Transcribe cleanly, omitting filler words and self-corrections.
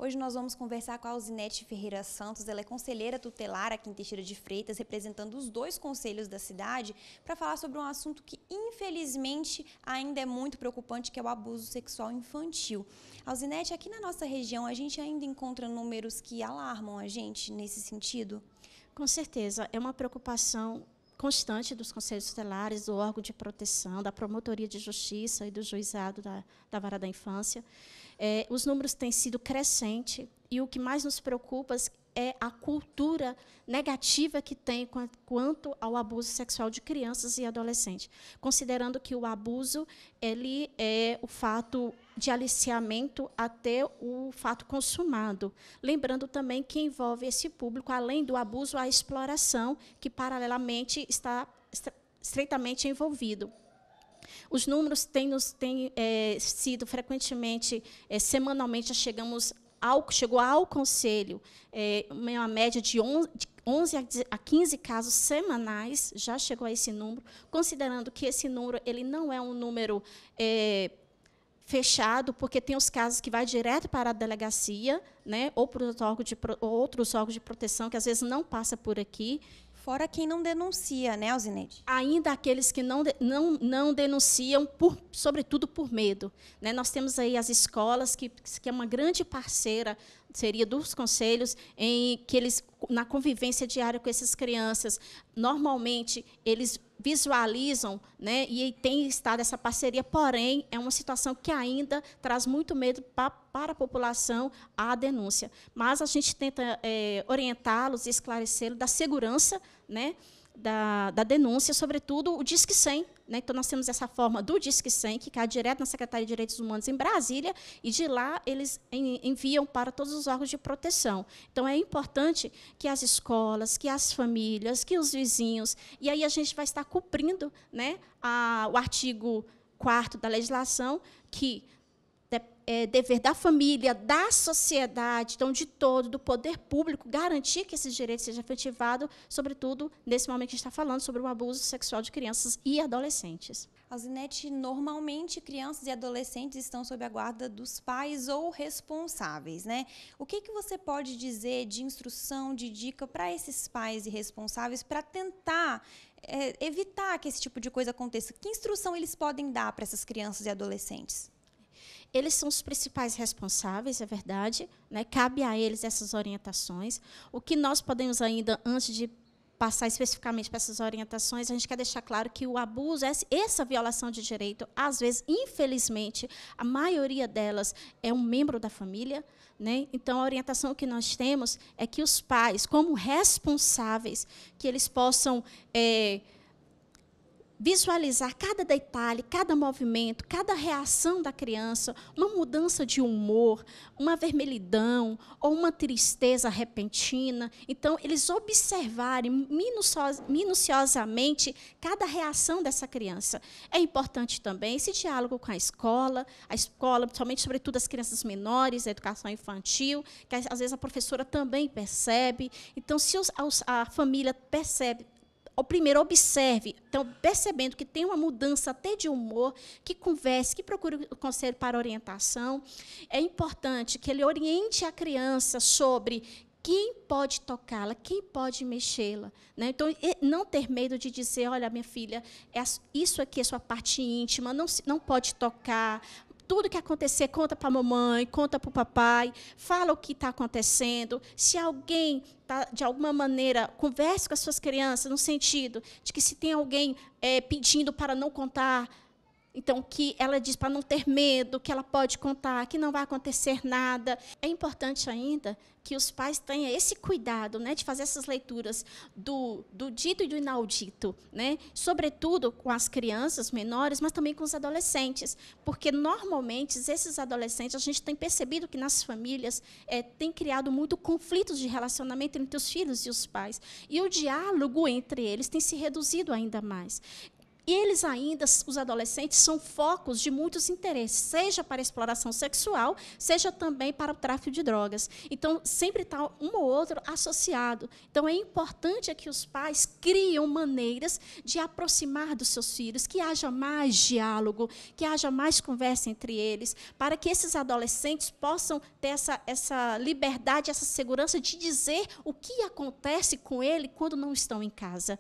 Hoje nós vamos conversar com a Alzinete Ferreira Santos, ela é conselheira tutelar aqui em Teixeira de Freitas, representando os 2 conselhos da cidade, para falar sobre um assunto que, infelizmente, ainda é muito preocupante, que é o abuso sexual infantil. Alzinete, aqui na nossa região, a gente ainda encontra números que alarmam a gente nesse sentido? Com certeza, é uma preocupação constante dos conselhos tutelares, do órgão de proteção, da promotoria de justiça e do juizado da vara da infância. Os números têm sido crescentes e o que mais nos preocupa é a cultura negativa que tem quanto ao abuso sexual de crianças e adolescentes, considerando que o abuso ele é o fato de aliciamento até o fato consumado. Lembrando também que envolve esse público, além do abuso, a exploração, que paralelamente está estreitamente envolvido. Os números têm sido frequentemente, semanalmente, chegou ao Conselho uma média de 11 a 15 casos semanais, já chegou a esse número, considerando que esse número ele não é um número fechado, porque tem os casos que vai direto para a delegacia, né, ou para outros órgãos de proteção, que às vezes não passa por aqui. Fora quem não denuncia, né, Alzinete? Ainda aqueles que não denunciam, sobretudo por medo. Né? Nós temos aí as escolas, que é uma grande parceira, seria dos conselhos, que eles, na convivência diária com essas crianças, normalmente, eles visualizam, né, e tem estado essa parceria, porém, é uma situação que ainda traz muito medo para a população a denúncia. Mas a gente tenta orientá-los e esclarecê-los da segurança, né, da denúncia, sobretudo o Disque 100. Né? Então, nós temos essa forma do Disque 100, que cai direto na Secretaria de Direitos Humanos em Brasília, e de lá eles enviam para todos os órgãos de proteção. Então, é importante que as escolas, que as famílias, que os vizinhos, e aí a gente vai estar cumprindo, né, o artigo 4º da legislação, que é dever da família, da sociedade, então, de todo, do poder público, garantir que esses direitos sejam efetivados, sobretudo nesse momento que a gente está falando sobre o abuso sexual de crianças e adolescentes. Alzinete, normalmente crianças e adolescentes estão sob a guarda dos pais ou responsáveis, né? O que você pode dizer de instrução, de dica para esses pais e responsáveis para tentar evitar que esse tipo de coisa aconteça? Que instrução eles podem dar para essas crianças e adolescentes? Eles são os principais responsáveis, é verdade, né? Cabe a eles essas orientações. O que nós podemos ainda, antes de passar especificamente para essas orientações, a gente quer deixar claro que o abuso, essa violação de direito, às vezes, infelizmente, a maioria delas é um membro da família. Né? Então, a orientação que nós temos é que os pais, como responsáveis, que eles possam visualizar cada detalhe, cada movimento, cada reação da criança, uma mudança de humor, uma vermelhidão ou uma tristeza repentina. Então, eles observarem minuciosamente cada reação dessa criança. É importante também esse diálogo com a escola, somente, sobretudo, as crianças menores, a educação infantil, que às vezes a professora também percebe. Então, se a família percebe, primeiro, observe, então, percebendo que tem uma mudança até de humor, que converse, que procure o conselho para orientação. É importante que ele oriente a criança sobre quem pode tocá-la, quem pode mexê-la. Né? Então, não ter medo de dizer, olha, minha filha, isso aqui é sua parte íntima, não pode tocar. Tudo que acontecer, conta para a mamãe, conta para o papai, fala o que está acontecendo. Se alguém, de alguma maneira, converse com as suas crianças, no sentido de que se tem alguém pedindo para não contar, então, que ela diz para não ter medo, que ela pode contar, que não vai acontecer nada. É importante ainda que os pais tenham esse cuidado, né, de fazer essas leituras do dito e do inaudito, né, sobretudo com as crianças menores, mas também com os adolescentes, porque, normalmente, esses adolescentes, a gente tem percebido que, nas famílias, tem criado muito conflitos de relacionamento entre os filhos e os pais, e o diálogo entre eles tem se reduzido ainda mais. E eles ainda, os adolescentes, são focos de muitos interesses, seja para a exploração sexual, seja também para o tráfico de drogas. Então, sempre está um ou outro associado. Então, é importante que os pais criem maneiras de aproximar dos seus filhos, que haja mais diálogo, que haja mais conversa entre eles, para que esses adolescentes possam ter essa liberdade, essa segurança de dizer o que acontece com ele quando não estão em casa.